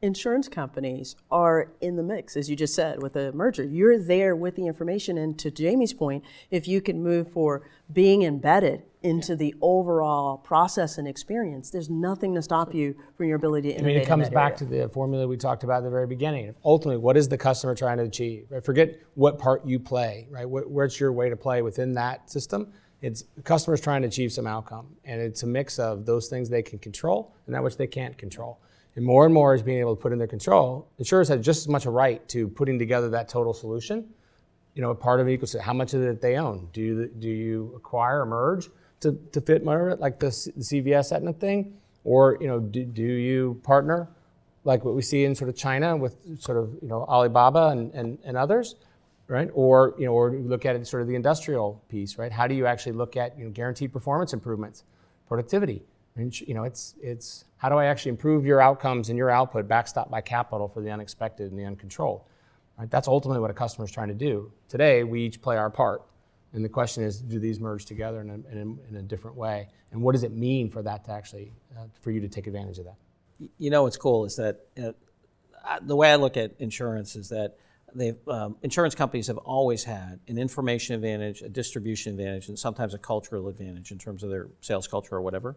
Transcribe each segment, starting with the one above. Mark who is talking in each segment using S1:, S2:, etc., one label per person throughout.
S1: Insurance companies are in the mix, as you just said, with the merger. You're there with the information, and to Jamie's point, if you can move for being embedded into the overall process and experience, there's nothing to stop you from your ability to innovate.
S2: I mean, it comes
S1: in that
S2: back
S1: area.
S2: to the formula we talked about at the very beginning. Ultimately, what is the customer trying to achieve? Right? Forget what part you play, right? Where's your way to play within that system? It's the customer's trying to achieve some outcome, and it's a mix of those things they can control and that which they can't control. And more is being able to put in their control. Insurers have just as much a right to putting together that total solution. You know, a part of an ecosystem. How much of it they own? Do you acquire or merge to fit more like the CVS Aetna thing, or do you partner like what we see in sort of China with sort of Alibaba and others, right? Or or look at it sort of the industrial piece, right? How do you actually look at guaranteed performance improvements, productivity? And it's how do I actually improve your outcomes and your output backstopped by capital for the unexpected and the uncontrolled? Right? That's ultimately what a customer is trying to do. Today, we each play our part. And the question is, do these merge together in a different way? And what does it mean for that to actually, for you to take advantage of that?
S3: What's cool is that the way I look at insurance is that insurance companies have always had an information advantage, a distribution advantage, and sometimes a cultural advantage in terms of their sales culture or whatever.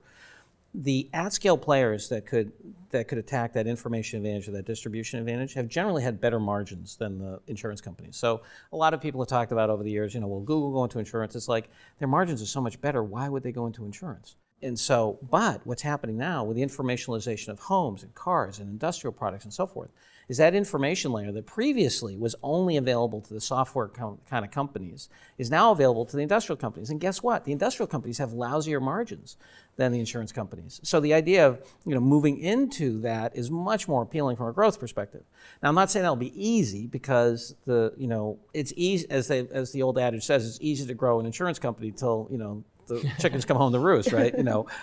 S3: The at-scale players that could attack that information advantage or that distribution advantage have generally had better margins than the insurance companies. So a lot of people have talked about over the years, will Google go into insurance? It's like their margins are so much better. Why would they go into insurance? And so, but what's happening now with the informationalization of homes and cars and industrial products and so forth is that information layer that previously was only available to the software kind of companies is now available to the industrial companies. And guess what? The industrial companies have lousier margins than the insurance companies. So the idea of moving into that is much more appealing from a growth perspective. Now, I'm not saying that'll be easy because it's easy, as the old adage says, it's easy to grow an insurance company till the chickens come home to roost, right?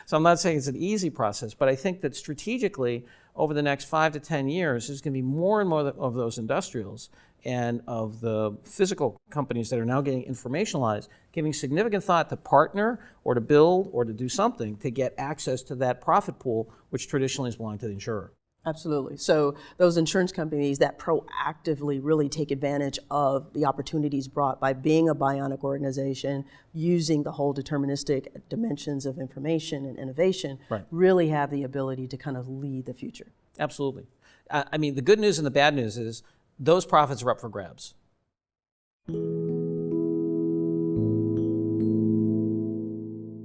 S3: So I'm not saying it's an easy process, but I think that strategically, over the next 5 to 10 years, there's going to be more and more of those industrials and of the physical companies that are now getting informationalized, giving significant thought to partner or to build or to do something to get access to that profit pool, which traditionally has belonged to the insurer.
S1: Absolutely. So those insurance companies that proactively really take advantage of the opportunities brought by being a bionic organization, using the whole deterministic dimensions of information and innovation,
S3: right,
S1: really have the ability to kind of lead the future.
S3: Absolutely. I mean, the good news and the bad news is those profits are up for grabs.